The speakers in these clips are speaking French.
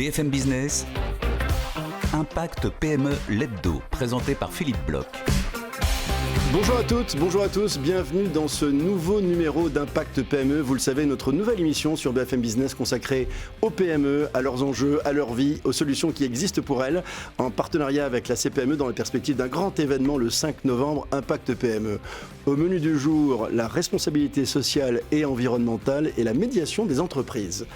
BFM Business, Impact PME l'hebdo, présenté par Philippe Bloch. Bonjour à toutes, bonjour à tous, bienvenue dans ce nouveau numéro d'Impact PME. Vous le savez, notre nouvelle émission sur BFM Business consacrée aux PME, à leurs enjeux, à leur vie, aux solutions qui existent pour elles, en partenariat avec la CPME dans la perspective d'un grand événement le 5 novembre, Impact PME. Au menu du jour, la responsabilité sociale et environnementale et la médiation des entreprises.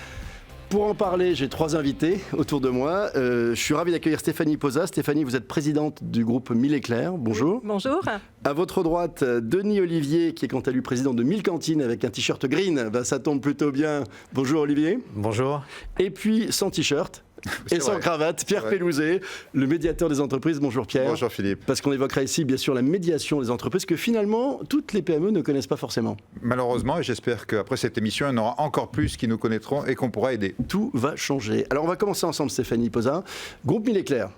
Pour en parler, j'ai trois invités autour de moi. Je suis ravi d'accueillir Stéphanie Posa. Stéphanie, vous êtes présidente du groupe Mille Éclairs. Bonjour. Bonjour. À votre droite, Denis Olivier, qui est quant à lui président de Mille Cantines avec un t-shirt green. Ça tombe plutôt bien. Bonjour Olivier. Bonjour. Et puis sans t-shirt. Et sans cravate, Pierre Pellouzet, le médiateur des entreprises. Bonjour Pierre. Bonjour Philippe. Parce qu'on évoquera ici bien sûr la médiation des entreprises que finalement toutes les PME ne connaissent pas forcément. Malheureusement, et j'espère qu'aprre cette émission, il y en aura encore plus qui nous connaîtront et qu'on pourra aider. Tout va changer. Alors on va commencer ensemble Stéphanie Posa. Groupe Mille Éclairs.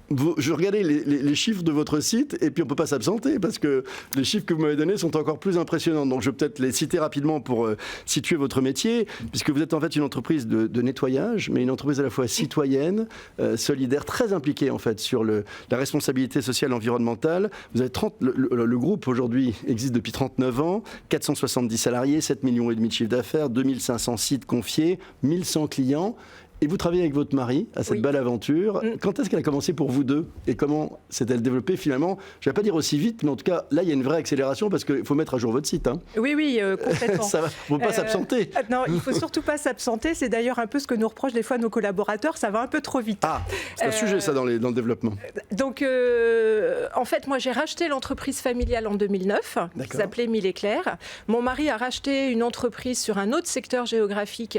Je regardais les chiffres de votre site et puis on ne peut pas s'absenter parce que les chiffres que vous m'avez donnés sont encore plus impressionnants. Donc je vais peut-être les citer rapidement pour situer votre métier, puisque vous êtes en fait une entreprise de nettoyage, mais une entreprise à la fois citoyenne, solidaire, très impliquée en fait sur la responsabilité sociale et environnementale. Vous avez le groupe aujourd'hui existe depuis 39 ans, 470 salariés, 7,5 millions de chiffre d'affaires, 2500 sites confiés, 1100 clients. Et vous travaillez avec votre mari à cette belle aventure. Quand est-ce qu'elle a commencé pour vous deux et comment s'est-elle développée finalement? Je ne vais pas dire aussi vite, mais en tout cas, là, il y a une vraie accélération parce qu'il faut mettre à jour votre site. Hein. Oui, complètement. Ça va, il ne faut pas s'absenter. Non, il ne faut surtout pas s'absenter. C'est d'ailleurs un peu ce que nous reprochent des fois nos collaborateurs. Ça va un peu trop vite. Ah, c'est un sujet ça dans le développement. Donc, en fait, moi, j'ai racheté l'entreprise familiale en 2009 qui s'appelait Mille Éclairs. Mon mari a racheté une entreprise sur un autre secteur géographique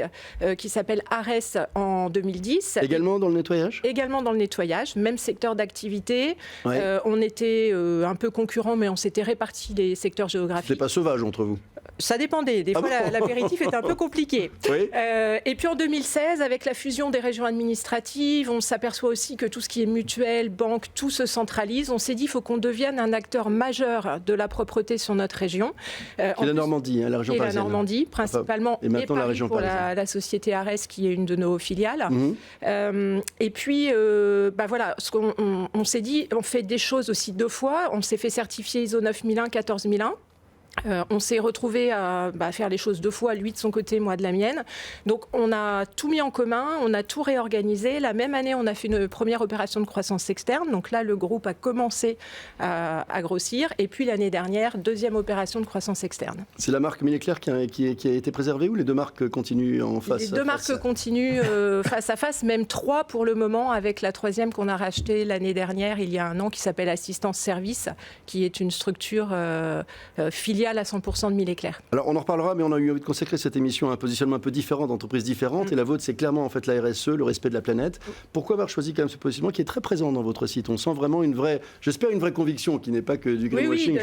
qui s'appelle Arès en 2010. Également dans le nettoyage ? Également dans le nettoyage, même secteur d'activité. Ouais. On était un peu concurrents, mais on s'était répartis les secteurs géographiques. C'était pas sauvage entre vous ? Ça dépendait. Des fois, l'apéritif était un peu compliqué. Oui. Et puis en 2016, avec la fusion des régions administratives, on s'aperçoit aussi que tout ce qui est mutuelle, banque, tout se centralise. On s'est dit qu'il faut qu'on devienne un acteur majeur de la propreté sur notre région. C'est la Normandie, la région parisienne. La Normandie, principalement. Et maintenant Paris la région pour parisienne. la société Arès, qui est une de nos filiales. Et puis, voilà, on s'est dit, on fait des choses aussi deux fois. On s'est fait certifier ISO 9001, 14001. On s'est retrouvé à faire les choses deux fois, lui de son côté, moi de la mienne. Donc on a tout mis en commun, on a tout réorganisé. La même année, on a fait une première opération de croissance externe. Donc là, le groupe a commencé à grossir. Et puis l'année dernière, deuxième opération de croissance externe. C'est la marque Mille Éclairs qui a été préservée ou les deux marques continuent en face à face ? Les deux marques continuent face à face, même trois pour le moment, avec la troisième qu'on a rachetée l'année dernière, il y a un an, qui s'appelle Assistance Service, qui est une structure filiale à 100% de Mille Éclairs. Alors on en reparlera, mais on a eu envie de consacrer cette émission à un positionnement un peu différent d'entreprises différentes. Et la vôtre, c'est clairement en fait la RSE, le respect de la planète. Pourquoi avoir choisi quand même ce positionnement qui est très présent dans votre site ? On sent vraiment une vraie conviction qui n'est pas que du greenwashing.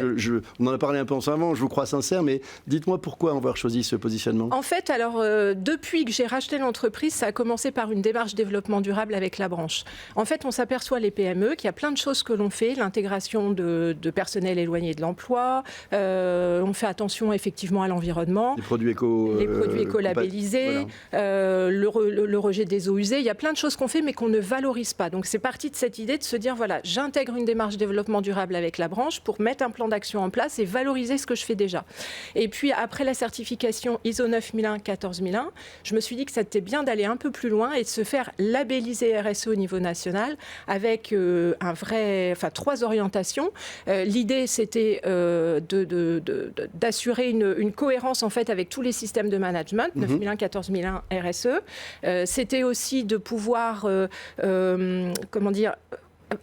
On en a parlé un peu ensemble avant, je vous crois sincère, mais dites-moi pourquoi avoir choisi ce positionnement ? En fait, alors depuis que j'ai racheté l'entreprise, ça a commencé par une démarche développement durable avec la branche. En fait, on s'aperçoit les PME qu'il y a plein de choses que l'on fait, l'intégration de personnel éloigné de l'emploi. On fait attention effectivement à l'environnement. Les produits éco-labellisés, le rejet des eaux usées. Il y a plein de choses qu'on fait mais qu'on ne valorise pas. Donc c'est parti de cette idée de se dire voilà, j'intègre une démarche développement durable avec la branche pour mettre un plan d'action en place et valoriser ce que je fais déjà. Et puis après la certification ISO 9001, 14001, je me suis dit que c'était bien d'aller un peu plus loin et de se faire labelliser RSE au niveau national avec trois orientations. L'idée c'était d'assurer une cohérence en fait avec tous les systèmes de management, 9001, 14001 RSE. C'était aussi de pouvoir,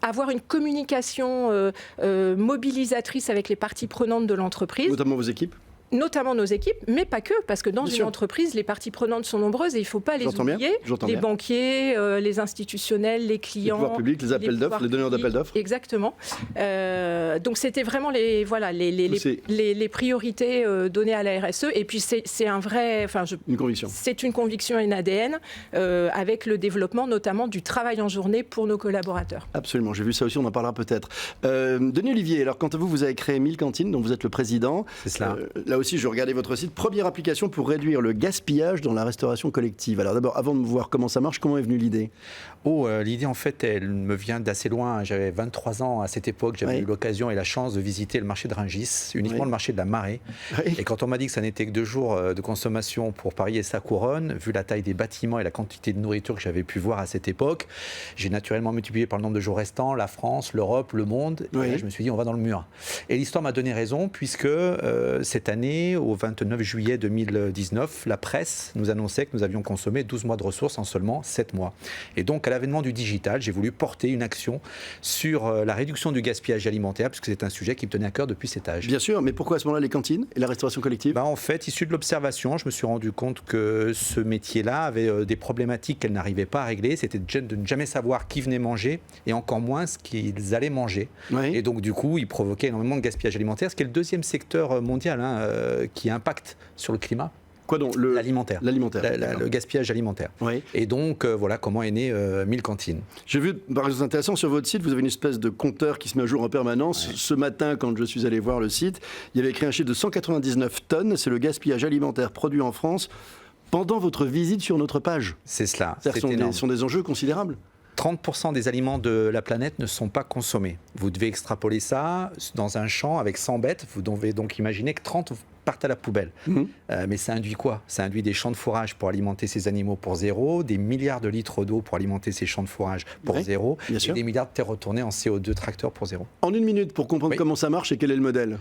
avoir une communication mobilisatrice avec les parties prenantes de l'entreprise. Notamment vos équipes ? Notamment nos équipes, mais pas que, parce que dans une entreprise, les parties prenantes sont nombreuses et il ne faut pas les oublier. Les banquiers, les institutionnels, les clients. Les pouvoirs publics, les appels d'offres, les donneurs d'appels d'offres. Exactement. Donc c'était vraiment les priorités données à la RSE. Et puis c'est une conviction. C'est une conviction et une ADN avec le développement notamment du travail en journée pour nos collaborateurs. Absolument, j'ai vu ça aussi, on en parlera peut-être. Denis Olivier, alors quant à vous, vous avez créé Mille Cantines, dont vous êtes le président. C'est cela. Là aussi, je regardais votre site. Première application pour réduire le gaspillage dans la restauration collective. Alors d'abord, avant de voir comment ça marche, comment est venue l'idée ? L'idée, en fait, elle me vient d'assez loin. J'avais 23 ans à cette époque. J'avais eu l'occasion et la chance de visiter le marché de Rungis, uniquement le marché de la Marée. Et quand on m'a dit que ça n'était que 2 jours de consommation pour Paris et sa couronne, vu la taille des bâtiments et la quantité de nourriture que j'avais pu voir à cette époque, j'ai naturellement multiplié par le nombre de jours restants la France, l'Europe, le monde. Et là, je me suis dit, on va dans le mur. Et l'histoire m'a donné raison, puisque cette année, au 29 juillet 2019, la presse nous annonçait que nous avions consommé 12 mois de ressources en seulement 7 mois. Et donc, à l'avènement du digital, j'ai voulu porter une action sur la réduction du gaspillage alimentaire, puisque c'est un sujet qui me tenait à cœur depuis cet âge. Bien sûr, mais pourquoi à ce moment-là les cantines et la restauration collective ? En fait, issu de l'observation, je me suis rendu compte que ce métier-là avait des problématiques qu'elle n'arrivait pas à régler. C'était de ne jamais savoir qui venait manger et encore moins ce qu'ils allaient manger. Et donc, du coup, il provoquait énormément de gaspillage alimentaire, ce qui est le 2e secteur mondial qui impacte sur le climat. Quoi donc ? L'alimentaire. Le gaspillage alimentaire. Oui. Et donc, voilà comment est né 1000 cantines. J'ai vu, par exemple, c'est intéressant, sur votre site, vous avez une espèce de compteur qui se met à jour en permanence. Ce matin, quand je suis allé voir le site, il y avait écrit un chiffre de 199 tonnes. C'est le gaspillage alimentaire produit en France pendant votre visite sur notre page. C'est cela. Ce sont des enjeux considérables. 30% des aliments de la planète ne sont pas consommés. Vous devez extrapoler ça dans un champ avec 100 bêtes. Vous devez donc imaginer que 30 partent à la poubelle. Mais ça induit quoi ? Ça induit des champs de fourrage pour alimenter ces animaux pour zéro, des milliards de litres d'eau pour alimenter ces champs de fourrage pour zéro, et des milliards de terres retournées en CO2 tracteur pour zéro. En 1 minute, pour comprendre comment ça marche et quel est le modèle ?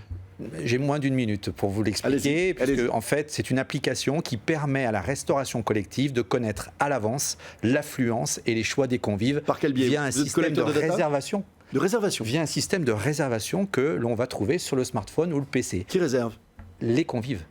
J'ai moins d'1 minute pour vous l'expliquer, parce que, en fait, c'est une application qui permet à la restauration collective de connaître à l'avance l'affluence et les choix des convives. Par quel biais ? Via un système de réservation. De réservation ? Via un système de réservation que l'on va trouver sur le smartphone ou le PC. Qui réserve ? Les convives.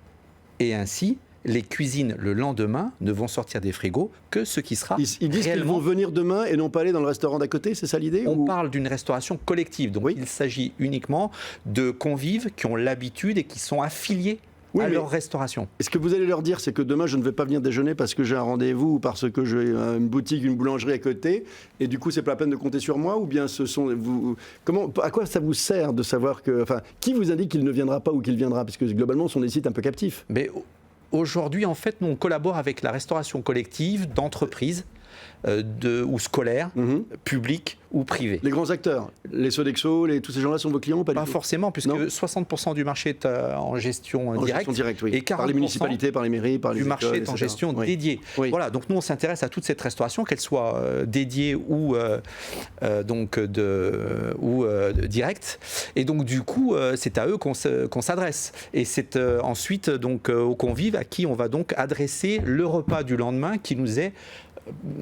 Et ainsi, les cuisines le lendemain ne vont sortir des frigos que ce qui sera Ils disent qu'ils vont venir demain et non pas aller dans le restaurant d'à côté, c'est ça l'idée ? On parle d'une restauration collective, donc il s'agit uniquement de convives qui ont l'habitude et qui sont affiliés à leur restauration. Et ce que vous allez leur dire, c'est que demain, je ne vais pas venir déjeuner parce que j'ai un rendez-vous ou parce que j'ai une boutique, une boulangerie à côté, et du coup, c'est pas la peine de compter sur moi, ou bien ce sont vous. À quoi ça vous sert de savoir que, enfin, qui vous indique qu'il ne viendra pas ou qu'il viendra, parce que globalement, ce sont des sites un peu captifs. Mais aujourd'hui, en fait, nous on collabore avec la restauration collective d'entreprises ou scolaires, publics ou privés. Les grands acteurs, les Sodexo, tous ces gens-là sont vos clients ou pas du tout ? Pas forcément, puisque 60% du marché est en gestion directe. Oui. Et 40% par les municipalités, par les mairies, par les du écoles, marché est etc. en gestion dédiée. Voilà, donc nous on s'intéresse à toute cette restauration, qu'elle soit dédiée ou directe. Et donc du coup, c'est à eux qu'on s'adresse. Et c'est ensuite donc aux convives à qui on va donc adresser le repas du lendemain qui nous est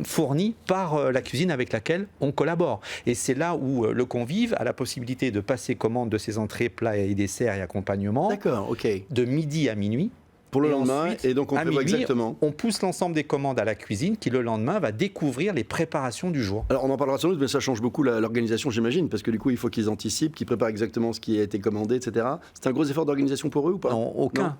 fourni par la cuisine avec laquelle on collabore. Et c'est là où le convive a la possibilité de passer commande de ses entrées, plats et desserts et accompagnements. D'accord, ok. De midi à minuit. Pour le lendemain, ensuite, et donc on prévoit exactement. On pousse l'ensemble des commandes à la cuisine qui, le lendemain, va découvrir les préparations du jour. Alors on en parlera sans doute, mais ça change beaucoup l'organisation, j'imagine, parce que du coup, il faut qu'ils anticipent, qu'ils préparent exactement ce qui a été commandé, etc. C'est un gros effort d'organisation pour eux ou pas ? Non, aucun.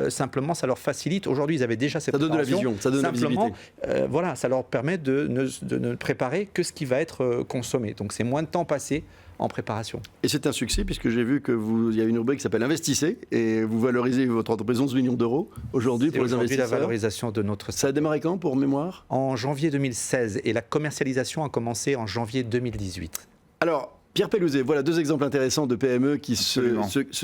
Simplement, ça leur facilite. Aujourd'hui, ils avaient déjà cette préparation. Ça donne de la vision, ça donne de la visibilité. Voilà, ça leur permet de ne préparer que ce qui va être consommé. Donc c'est moins de temps passé en préparation. Et c'est un succès, puisque j'ai vu il y a une rubrique qui s'appelle Investissez, et vous valorisez votre entreprise 11 millions d'euros aujourd'hui pour les investisseurs. La valorisation de notre... Ça a démarré quand, pour mémoire ? En janvier 2016, et la commercialisation a commencé en janvier 2018. Alors, Pierre Pellouzet, voilà 2 exemples intéressants de PME qui se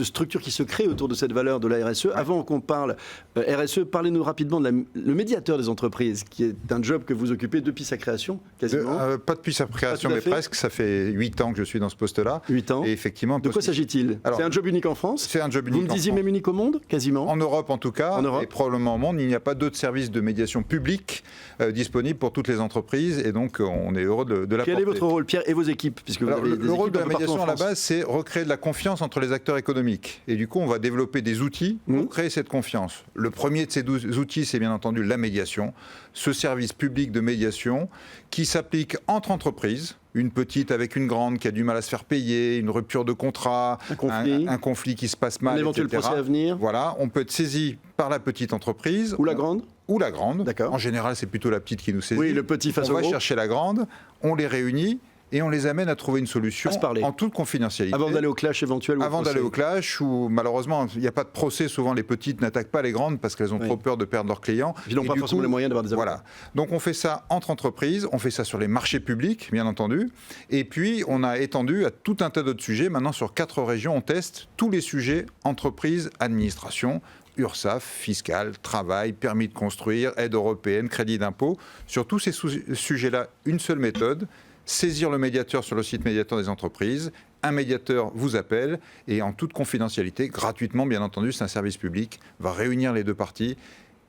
structurent, qui se créent autour de cette valeur de la RSE. Ouais. Avant qu'on parle RSE, parlez-nous rapidement de le médiateur des entreprises, qui est un job que vous occupez depuis sa création, quasiment. Pas depuis sa création, mais presque. Ça fait 8 ans que je suis dans ce poste-là. 8 ans. Et effectivement, de quoi s'agit-il ? C'est un job unique en France ? C'est un job unique en France. Vous me disiez même unique au monde, quasiment ? En Europe, en tout cas. En Europe. Et probablement au monde. Il n'y a pas d'autres services de médiation publique disponibles pour toutes les entreprises. Et donc, on est heureux de l'apporter. Quel est votre rôle, Pierre, et vos équipes, puisque vous avez le rôle de la médiation à la base, c'est recréer de la confiance entre les acteurs économiques. Et du coup, on va développer des outils pour créer cette confiance. Le premier de ces outils, c'est bien entendu la médiation. Ce service public de médiation qui s'applique entre entreprises, une petite avec une grande qui a du mal à se faire payer, une rupture de contrat, un conflit qui se passe mal, un éventuel procès à venir. Voilà, on peut être saisi par la petite entreprise. Ou la grande. Ou la grande. D'accord. En général, c'est plutôt la petite qui nous saisit. Oui, le petit face au gros. On va chercher la grande, on les réunit et on les amène à trouver une solution en toute confidentialité. Avant d'aller au clash éventuel. Avant d'aller au clash, où malheureusement, il n'y a pas de procès. Souvent, les petites n'attaquent pas les grandes parce qu'elles ont trop peur de perdre leurs clients. Ils n'ont pas forcément les moyens d'avoir des avocats. Voilà. Donc, on fait ça entre entreprises, on fait ça sur les marchés publics, bien entendu. Et puis, on a étendu à tout un tas d'autres sujets. Maintenant, sur 4 régions, on teste tous les sujets entreprises, administration, URSSAF, fiscal, travail, permis de construire, aide européenne, crédit d'impôt. Sur tous ces sujets-là, une seule méthode, saisir le médiateur sur le site médiateur des entreprises. Un médiateur vous appelle et en toute confidentialité, gratuitement bien entendu, c'est un service public, va réunir les deux parties,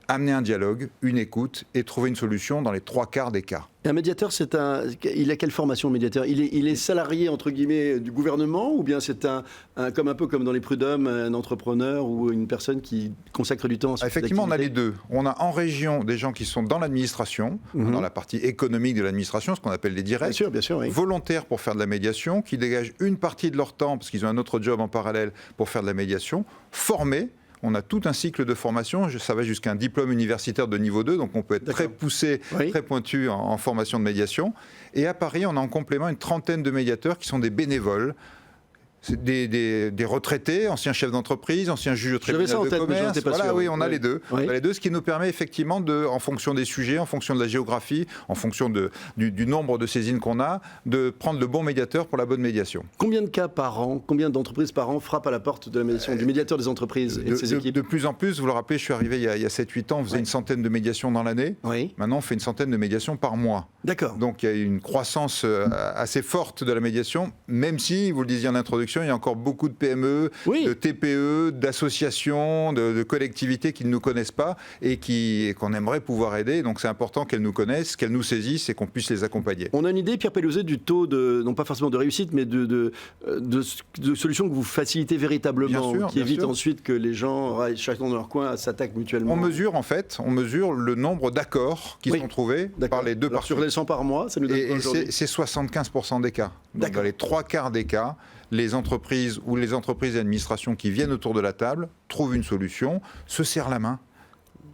amener un dialogue, une écoute et trouver une solution dans les 3/4 des cas. Un médiateur, il a quelle formation, le médiateur ? Il est salarié, entre guillemets, du gouvernement, ou bien c'est un peu comme dans les prud'hommes, un entrepreneur ou une personne qui consacre du temps à cette Effectivement, on a activité ? les deux. On a en région des gens qui sont dans l'administration, dans la partie économique de l'administration, ce qu'on appelle les directs, bien sûr, oui. volontaires pour faire de la médiation, qui dégagent une partie de leur temps, parce qu'ils ont un autre job en parallèle, pour faire de la médiation, formés. On a tout un cycle de formation, ça va jusqu'à un diplôme universitaire de niveau 2, donc on peut être très poussé, très pointu en formation de médiation. Et à Paris, on a en complément une 30aine de médiateurs qui sont des bénévoles. C'est des retraités, anciens chefs d'entreprise, anciens juges au tribunal de commerce. Voilà, oui, on a les deux. On a les deux, ce qui nous permet effectivement, en fonction des sujets, en fonction de la géographie, en fonction du nombre de saisines qu'on a, de prendre le bon médiateur pour la bonne médiation. Combien de cas par an, combien d'entreprises par an frappent à la porte de la médiation, du médiateur des entreprises et de ses équipes ? De plus en plus, vous le rappelez, je suis arrivé il y a 7-8 ans, on faisait une centaine de médiations dans l'année. Oui. Maintenant, on fait une centaine de médiations par mois. D'accord. Donc il y a une croissance assez forte de la médiation, même si, vous le disiez en introduction, il y a encore beaucoup de PME, de TPE, d'associations, de collectivités qui ne nous connaissent pas et qu'on aimerait pouvoir aider. Donc c'est important qu'elles nous connaissent, qu'elles nous saisissent et qu'on puisse les accompagner. On a une idée, Pierre Pellouzet, du taux non pas forcément de réussite, mais de solutions que vous facilitez véritablement, qui évitent ensuite que les gens, chacun dans leur coin, s'attaquent mutuellement. On mesure le nombre d'accords qui sont trouvés par les deux parties. Sur les 100 par mois, ça nous donne quoi aujourd'hui ? C'est 75% des cas. Donc dans les 3/4 des cas, les entreprises ou les entreprises et administrations qui viennent autour de la table trouvent une solution, se serrent la main,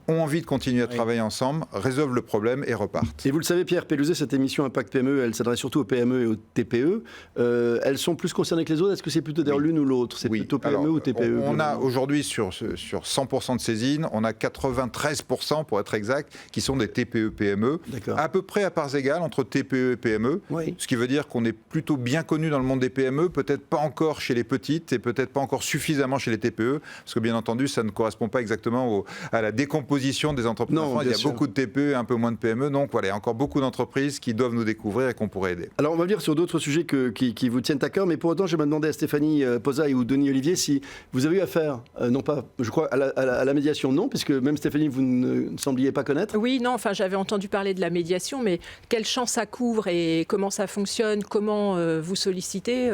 ont envie de continuer à travailler ensemble, résolvent le problème et repartent. Et vous le savez, Pierre Pellouzet, cette émission Impact PME, elle s'adresse surtout aux PME et aux TPE. Elles sont plus concernées que les autres. Est-ce que c'est plutôt d'ailleurs l'une ou l'autre ? C'est plutôt PME ou TPE ? On a aujourd'hui sur 100% de saisines, on a 93% pour être exact, qui sont des TPE-PME, à peu près à parts égales entre TPE et PME, ce qui veut dire qu'on est plutôt bien connu dans le monde des PME, peut-être pas encore chez les petites et peut-être pas encore suffisamment chez les TPE, parce que bien entendu, ça ne correspond pas exactement à la décomposition des entreprises. Il y a beaucoup de TPE et un peu moins de PME, donc voilà, il y a encore beaucoup d'entreprises qui doivent nous découvrir et qu'on pourrait aider. Alors on va venir sur d'autres sujets qui vous tiennent à cœur, mais pour autant je vais demander à Stéphanie Poza ou Denis Olivier si vous avez eu affaire, non pas, je crois, à la médiation, non, puisque même Stéphanie, vous ne sembliez pas connaître. Oui, non, enfin j'avais entendu parler de la médiation, mais quel champ ça couvre et comment ça fonctionne, comment vous sollicitez,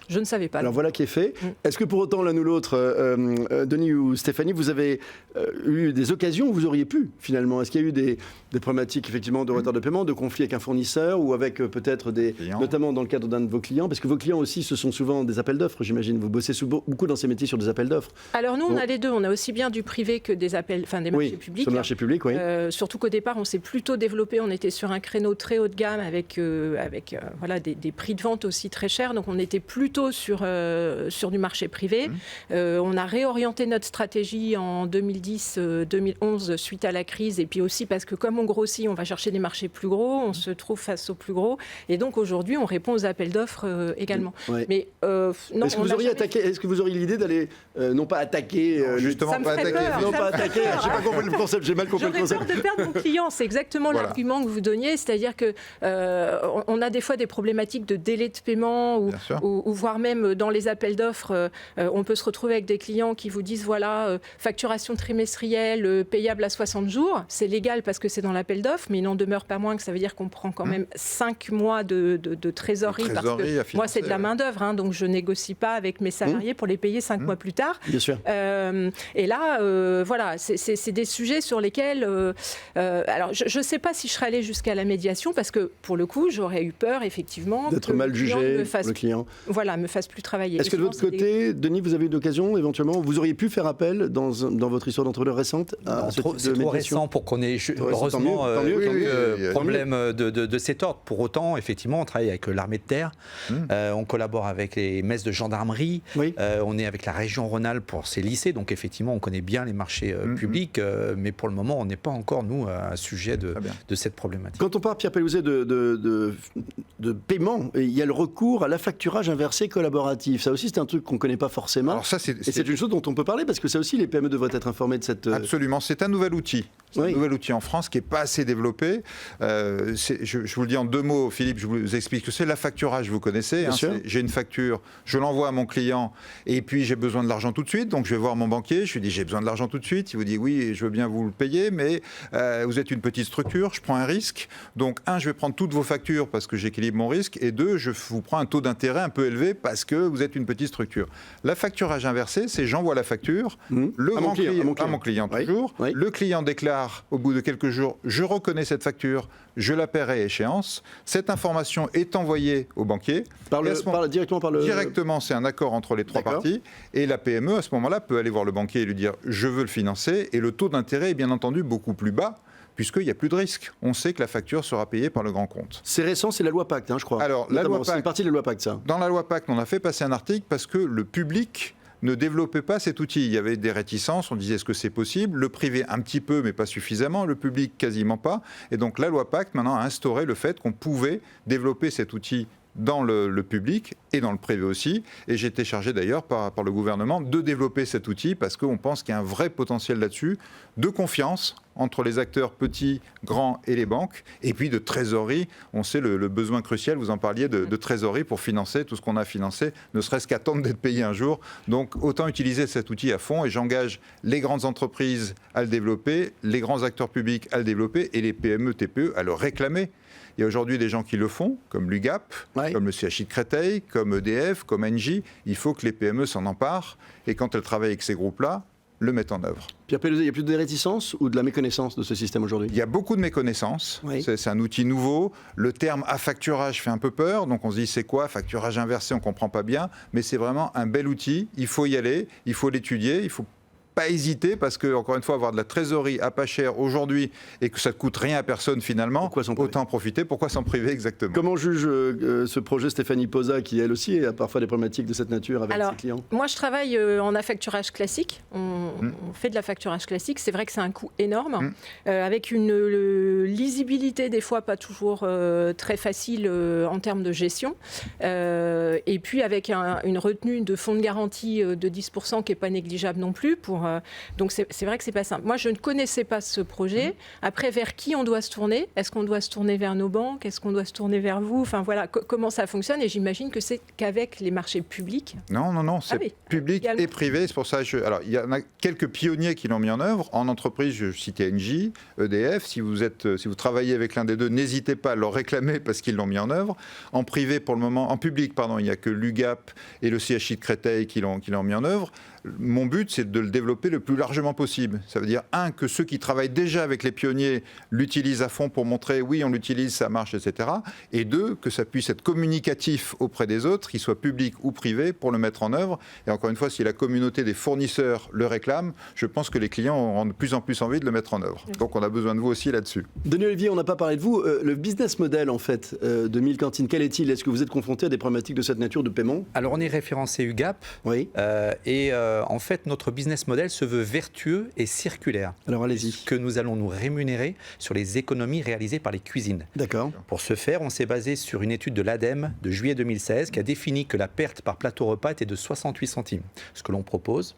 je ne savais pas. Alors voilà qui est fait. Est-ce que pour autant l'un ou l'autre, Denis ou Stéphanie, vous avez eu des occasions où vous auriez pu finalement ? Est-ce qu'il y a eu des problématiques effectivement de retard de paiement, de conflits avec un fournisseur ou avec peut-être notamment dans le cadre d'un de vos clients, parce que vos clients aussi ce sont souvent des appels d'offres, j'imagine. Vous bossez beaucoup dans ces métiers sur des appels d'offres. Alors nous on a les deux, on a aussi bien du privé que des appels, des marchés publics. Sur le marché public, oui. Surtout qu'au départ on s'est plutôt développé, on était sur un créneau très haut de gamme avec des prix de vente aussi très chers, donc on était plutôt sur du marché privé. On a réorienté notre stratégie en 2010-2011 suite à la crise, et puis aussi parce que comme on grossit, on va chercher des marchés plus gros, on se trouve face aux plus gros, et donc aujourd'hui on répond aux appels d'offres également. Mais non, est-ce que vous auriez l'idée d'aller non pas attaquer, justement pas attaquer, j'ai pas compris le concept, j'ai mal compris le concept. J'aurais peur de perdre mon client, c'est exactement l'argument que vous donniez, c'est-à-dire que on a des fois des problématiques de délai de paiement ou voire même dans les appels d'offres, on peut se retrouver avec des clients qui vous disent facturation trimestrielle payable à 60 jours, c'est légal parce que c'est dans l'appel d'offres, mais il n'en demeure pas moins que ça veut dire qu'on prend quand même 5 mois de trésorerie, parce que moi c'est de la main d'œuvre, donc je négocie pas avec mes salariés pour les payer 5 mois plus tard. Bien sûr. Et là, c'est des sujets sur lesquels, alors je ne sais pas si je serais allée jusqu'à la médiation, parce que pour le coup, j'aurais eu peur effectivement d'être mal jugé, le client. Me fasse plus travailler. Est-ce que de votre côté, Denis, vous avez eu l'occasion éventuellement, vous auriez pu faire appel dans votre histoire d'entrepreneur récente à ce type de C'est trop médiation? récent pour qu'on ait, heureusement, tant mieux. problème de cet ordre. Pour autant, effectivement, on travaille avec l'armée de terre, on collabore avec les messes de gendarmerie, on est avec la région Rhône-Alpes pour ces lycées, donc effectivement, on connaît bien les marchés publics, mais pour le moment, on n'est pas encore, nous, à un sujet de cette problématique. Quand on parle, Pierre Pellouzet, de paiement, il y a le recours à l'affacturage inversé collaboratif. Ça aussi, c'est un truc qu'on ne connaît pas forcément. Alors ça, et c'est une chose dont on peut parler, parce que ça aussi, les PME devraient être informées de cette... Absolument, c'est un nouvel outil. C'est un nouvel outil en France qui n'est pas assez développé. Je vous le dis en 2 mots, Philippe, je vous explique ce que c'est. L'affacturage, vous connaissez. J'ai une facture, je l'envoie à mon client et puis j'ai besoin de l'argent tout de suite. Donc je vais voir mon banquier, je lui dis j'ai besoin de l'argent tout de suite. Il vous dit oui, je veux bien vous le payer, mais vous êtes une petite structure, je prends un risque. Donc je vais prendre toutes vos factures parce que j'équilibre mon risque. Et 2, je vous prends un taux d'intérêt un peu élevé parce que vous êtes une petite structure. L'affacturage inversé, c'est j'envoie la facture, à mon client toujours. Oui. Le client déclare au bout de quelques jours, je reconnais cette facture, je la paierai à échéance. Cette information est envoyée au banquier. Directement, c'est un accord entre les 3 parties. Et la PME, à ce moment-là, peut aller voir le banquier et lui dire je veux le financer. Et le taux d'intérêt est bien entendu beaucoup plus bas, puisqu'il n'y a plus de risque. On sait que la facture sera payée par le grand compte. C'est récent, c'est la loi Pacte, je crois. Alors, c'est une partie de la loi Pacte, ça. Dans la loi Pacte, on a fait passer un article parce que le public ne développait pas cet outil. Il y avait des réticences, on disait est-ce que c'est possible? Le privé un petit peu, mais pas suffisamment, le public quasiment pas. Et donc la loi Pacte maintenant a instauré le fait qu'on pouvait développer cet outil dans le public et dans le privé aussi. Et j'ai été chargé d'ailleurs par le gouvernement de développer cet outil parce qu'on pense qu'il y a un vrai potentiel là-dessus, de confiance entre les acteurs petits, grands et les banques, et puis de trésorerie. On sait le besoin crucial, vous en parliez, de trésorerie pour financer tout ce qu'on a financé, ne serait-ce qu'attendre d'être payé un jour. Donc autant utiliser cet outil à fond, et j'engage les grandes entreprises à le développer, les grands acteurs publics à le développer, et les PME, TPE à le réclamer. Il y a aujourd'hui des gens qui le font, comme l'UGAP, comme le CHI de Créteil, comme EDF, comme Engie. Il faut que les PME s'en emparent, et quand elles travaillent avec ces groupes-là, le mettent en œuvre. Pierre Pellouzet, il y a plus de réticence ou de la méconnaissance de ce système aujourd'hui? Il y a beaucoup de méconnaissance. C'est un outil nouveau. Le terme affacturage fait un peu peur. Donc on se dit c'est quoi? Facturage inversé, on ne comprend pas bien. Mais c'est vraiment un bel outil. Il faut y aller, il faut l'étudier, il faut pas hésiter parce que, encore une fois, avoir de la trésorerie à pas cher aujourd'hui et que ça ne coûte rien à personne finalement, autant en profiter. Pourquoi s'en priver exactement? Comment juge ce projet Stéphanie Posa, qui elle aussi a parfois des problématiques de cette nature avec ses clients? Moi je travaille en affacturage classique. On fait de l'affacturage classique. C'est vrai que c'est un coût énorme, avec une lisibilité des fois pas toujours très facile en termes de gestion. Et puis avec une retenue de fonds de garantie de 10% qui n'est pas négligeable non plus. Donc c'est vrai que c'est pas simple. Moi, je ne connaissais pas ce projet. Après, vers qui on doit se tourner? Est-ce qu'on doit se tourner vers nos banques? Est-ce qu'on doit se tourner vers vous? Enfin voilà, comment ça fonctionne? Et j'imagine que c'est qu'avec les marchés publics. Non, c'est public et privé. C'est pour ça. Alors, il y en a quelques pionniers qui l'ont mis en œuvre. En entreprise, je citais Engie, EDF. Si vous travaillez avec l'un des deux, n'hésitez pas à leur réclamer parce qu'ils l'ont mis en œuvre. En privé, pour le moment, en public, pardon, il n'y a que l'UGAP et le CHI de Créteil qui l'ont mis en œuvre. Mon but, c'est de le développer le plus largement possible. Ça veut dire, que ceux qui travaillent déjà avec les pionniers l'utilisent à fond pour montrer, oui, on l'utilise, ça marche, etc. Et 2, que ça puisse être communicatif auprès des autres, qu'ils soient publics ou privés, pour le mettre en œuvre. Et encore une fois, si la communauté des fournisseurs le réclame, je pense que les clients auront de plus en plus envie de le mettre en œuvre. Donc on a besoin de vous aussi là-dessus. Denis Olivier, on n'a pas parlé de vous. Le business model, en fait, de 1000 cantines, quel est-il? Est-ce que vous êtes confronté à des problématiques de cette nature de paiement? Alors on est référencé UGAP. Oui. En fait, notre business model se veut vertueux et circulaire. Alors allez-y. Que nous allons nous rémunérer sur les économies réalisées par les cuisines. D'accord. Pour ce faire, on s'est basé sur une étude de l'ADEME de juillet 2016 qui a défini que la perte par plateau repas était de 68 centimes. Ce que l'on propose,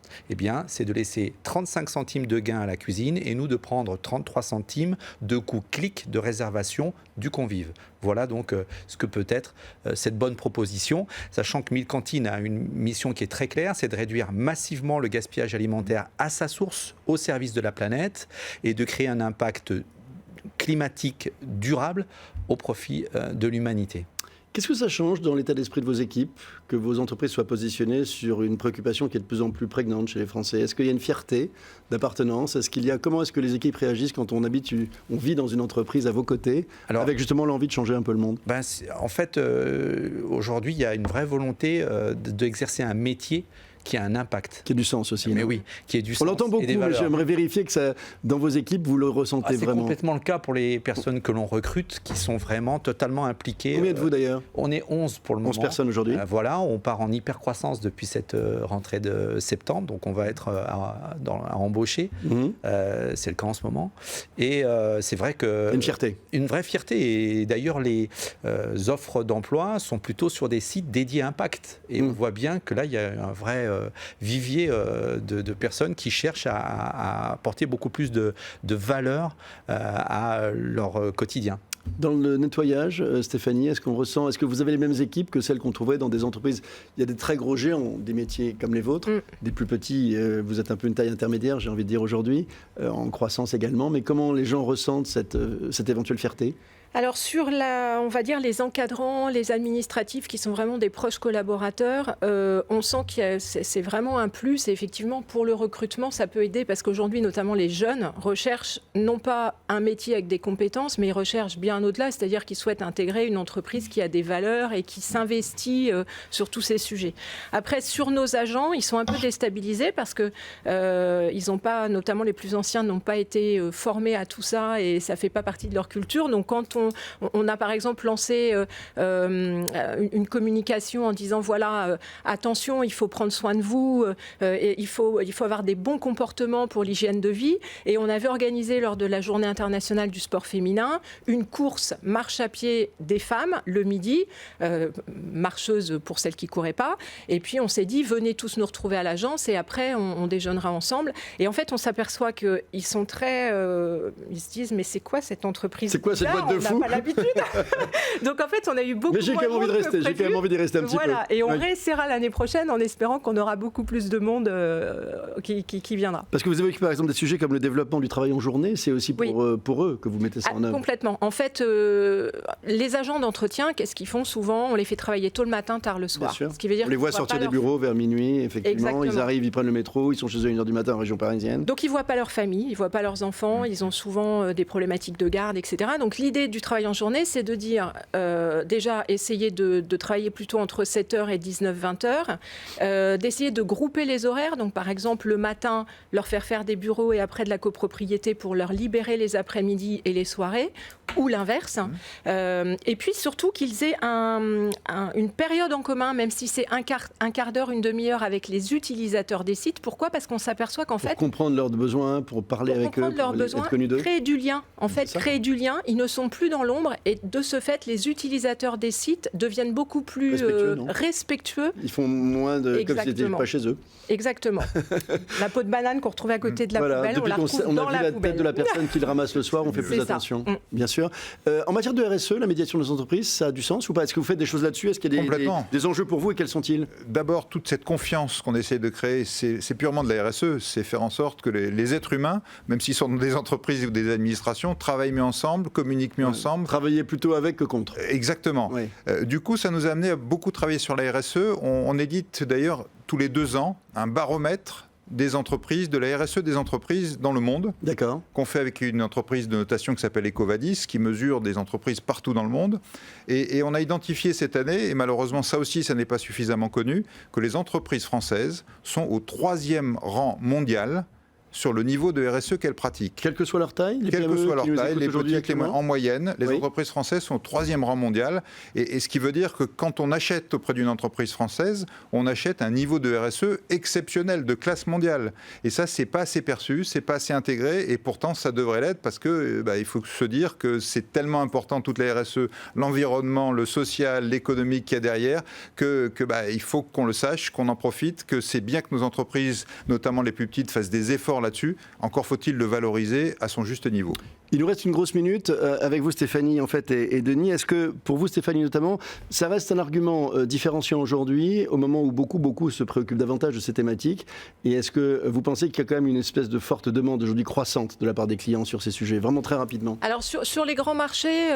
c'est de laisser 35 centimes de gain à la cuisine et nous de prendre 33 centimes de coût clic de réservation du convive. Voilà donc ce que peut être cette bonne proposition, sachant que 1000 cantines a une mission qui est très claire, c'est de réduire massivement le gaspillage alimentaire à sa source, au service de la planète, et de créer un impact climatique durable au profit de l'humanité. Qu'est-ce que ça change dans l'état d'esprit de vos équipes, que vos entreprises soient positionnées sur une préoccupation qui est de plus en plus prégnante chez les Français? Est-ce qu'il y a une fierté d'appartenance? Comment est-ce que les équipes réagissent quand on vit dans une entreprise à vos côtés, avec justement l'envie de changer un peu le monde? En fait, aujourd'hui, il y a une vraie volonté d'exercer un métier qui a un impact. Qui a du sens aussi. Mais non? oui, qui ait du sens. On l'entend beaucoup, mais j'aimerais vérifier que ça, dans vos équipes, vous le ressentez c'est vraiment. C'est complètement le cas pour les personnes que l'on recrute, qui sont vraiment totalement impliquées. Combien êtes-vous d'ailleurs? On est 11 pour le moment. 11 personnes aujourd'hui. Voilà, on part en hyper-croissance depuis cette rentrée de septembre, donc on va être à embaucher. C'est le cas en ce moment. Et c'est vrai que... Une fierté. Une vraie fierté. Et d'ailleurs, les offres d'emploi sont plutôt sur des sites dédiés à Impact. Et on voit bien que là, il y a un vrai vivier de personnes qui cherchent à apporter beaucoup plus de valeur à leur quotidien. Dans le nettoyage, Stéphanie, est-ce que vous avez les mêmes équipes que celles qu'on trouverait dans des entreprises? Il y a des très gros géants, des métiers comme les vôtres, des plus petits, vous êtes un peu une taille intermédiaire, j'ai envie de dire aujourd'hui, en croissance également, mais comment les gens ressentent cette éventuelle fierté? Alors sur on va dire les encadrants, les administratifs qui sont vraiment des proches collaborateurs, on sent que c'est vraiment un plus et effectivement pour le recrutement ça peut aider parce qu'aujourd'hui notamment les jeunes recherchent non pas un métier avec des compétences mais ils recherchent bien au-delà, c'est-à-dire qu'ils souhaitent intégrer une entreprise qui a des valeurs et qui s'investit sur tous ces sujets. Après sur nos agents, ils sont un peu déstabilisés parce que ils n'ont pas, notamment les plus anciens n'ont pas été formés à tout ça et ça fait pas partie de leur culture. Donc quand on a par exemple lancé une communication en disant voilà, attention, il faut prendre soin de vous, et il faut avoir des bons comportements pour l'hygiène de vie. Et on avait organisé lors de la Journée internationale du sport féminin une course marche à pied des femmes le midi, marcheuse pour celles qui couraient pas. Et puis on s'est dit venez tous nous retrouver à l'agence et après on déjeunera ensemble. Et en fait on s'aperçoit qu'ils sont très, ils se disent mais c'est quoi cette entreprise? C'est quoi cette boîte de fous? Pas l'habitude. Donc en fait, on a eu beaucoup. Mais j'ai quand même envie de rester. J'ai quand même envie d'y rester un petit peu. Voilà. Et on réessaiera l'année prochaine en espérant qu'on aura beaucoup plus de monde qui viendra. Parce que vous évoquez par exemple des sujets comme le développement du travail en journée. C'est aussi pour eux que vous mettez ça en œuvre. Complètement. En fait, les agents d'entretien, qu'est-ce qu'ils font souvent? On les fait travailler tôt le matin, tard le soir. Bien sûr. Ce qui veut dire on les voit sortir des bureaux vers minuit. Effectivement, exactement. Ils arrivent, ils prennent le métro, ils sont chez eux à 1h du matin en région parisienne. Donc ils voient pas leur famille, ils voient pas leurs enfants. Ils ont souvent des problématiques de garde, etc. Donc l'idée du travail en journée, c'est de dire, déjà, essayer de travailler plutôt entre 7h et 19-20h, d'essayer de grouper les horaires. Donc, par exemple, le matin, leur faire des bureaux et après de la copropriété pour leur libérer les après-midi et les soirées, ou l'inverse. Et puis, surtout, qu'ils aient une période en commun, même si c'est un quart d'heure, une demi-heure avec les utilisateurs des sites. Pourquoi? Parce qu'on s'aperçoit qu'en fait... Pour comprendre leurs besoins, pour parler avec eux, pour être connus d'eux. Créer du lien. En fait, créer du lien. Ils ne sont plus dans l'ombre et de ce fait, les utilisateurs des sites deviennent beaucoup plus respectueux. Ils font moins de... comme s'ils n'étaient pas chez eux. Exactement. La peau de banane qu'on retrouve à côté de la poubelle, on la retrouve dans la poubelle. On a vu la tête de la personne qui le ramasse le soir, on fait plus attention. Bien sûr. En matière de RSE, la médiation des entreprises, ça a du sens ou pas? Est-ce que vous faites des choses là-dessus? Est-ce qu'il y a des enjeux pour vous et quels sont-ils? D'abord, toute cette confiance qu'on essaie de créer, c'est purement de la RSE. C'est faire en sorte que les êtres humains, même s'ils sont dans des entreprises ou des administrations, travaillent mieux ensemble, communiquent mieux ensemble. Travailler plutôt avec que contre. Exactement. Oui. Du coup, ça nous a amené à beaucoup travailler sur la RSE. On édite d'ailleurs tous les 2 ans un baromètre des entreprises, de la RSE des entreprises dans le monde. D'accord. Qu'on fait avec une entreprise de notation qui s'appelle EcoVadis, qui mesure des entreprises partout dans le monde. Et on a identifié cette année, et malheureusement ça aussi, ça n'est pas suffisamment connu, que les entreprises françaises sont au 3e rang mondial sur le niveau de RSE qu'elles pratiquent. Quelle que soit leur taille, les quelle que soit leur taille, les petites, les en moyenne, les entreprises françaises sont au 3e rang mondial. Et ce qui veut dire que quand on achète auprès d'une entreprise française, on achète un niveau de RSE exceptionnel, de classe mondiale. Et ça, c'est pas assez perçu, c'est pas assez intégré, et pourtant ça devrait l'être parce que il faut se dire que c'est tellement important toute la RSE, l'environnement, le social, l'économique qu'il y a derrière, que il faut qu'on le sache, qu'on en profite, que c'est bien que nos entreprises, notamment les plus petites, fassent des efforts là-dessus. Encore faut-il le valoriser à son juste niveau. Il nous reste une grosse minute avec vous, Stéphanie, en fait, et Denis. Est-ce que, pour vous, Stéphanie notamment, ça reste un argument différenciant aujourd'hui, au moment où beaucoup se préoccupent davantage de ces thématiques? Et est-ce que vous pensez qu'il y a quand même une espèce de forte demande aujourd'hui croissante de la part des clients sur ces sujets? Vraiment très rapidement. Alors, sur les grands marchés,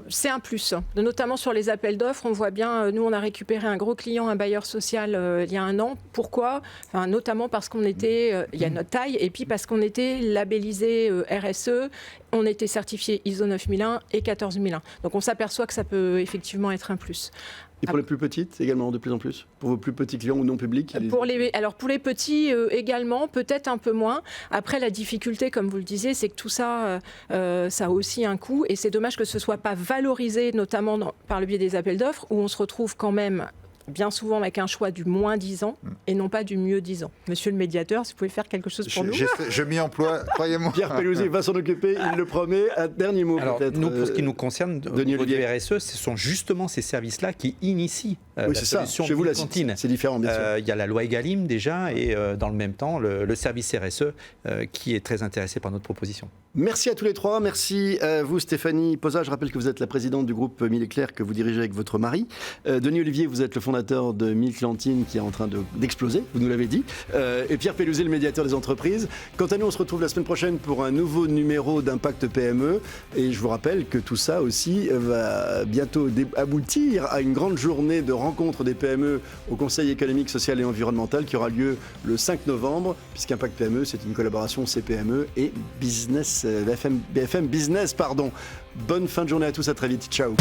c'est un plus. Notamment sur les appels d'offres, on voit bien, nous, on a récupéré un gros client, un bailleur social, il y a 1 an. Pourquoi? Notamment parce qu'on était, il y a notre taille, et puis parce qu'on était labellisé RSE, on était certifié ISO 9001 et 14001. Donc on s'aperçoit que ça peut effectivement être un plus. Et pour les plus petites également, de plus en plus? Pour vos plus petits clients ou non publics? Pour les petits également, peut-être un peu moins. Après, la difficulté, comme vous le disiez, c'est que tout ça, ça a aussi un coût. Et c'est dommage que ce ne soit pas valorisé, notamment par le biais des appels d'offres, où on se retrouve quand même bien souvent avec un choix du moins 10 ans et non pas du mieux 10 ans. Monsieur le médiateur, si vous pouvez faire quelque chose pour nous. Je m'y emploie, croyez-moi. Pierre Pellouzet va s'en occuper, il le promet. Un dernier mot peut-être. Nous, pour ce qui nous concerne, au niveau du RSE, ce sont justement ces services-là qui initient la solution chez vous, la cantine. C'est différent, bien sûr. Il y a la loi Egalim déjà et dans le même temps, le service RSE qui est très intéressé par notre proposition. Merci à tous les trois. Merci à vous, Stéphanie Posa. Je rappelle que vous êtes la présidente du groupe Mille Éclairs que vous dirigez avec votre mari. Denis Olivier, vous êtes le fondateur de Mille Cantines qui est en train d'exploser, vous nous l'avez dit. Et Pierre Pellouzet, le médiateur des entreprises. Quant à nous, on se retrouve la semaine prochaine pour un nouveau numéro d'Impact PME. Et je vous rappelle que tout ça aussi va bientôt aboutir à une grande journée de rencontre des PME au Conseil économique, social et environnemental qui aura lieu le 5 novembre, puisqu'Impact PME, c'est une collaboration CPME et BFM Business. Bonne fin de journée à tous, à très vite. Ciao.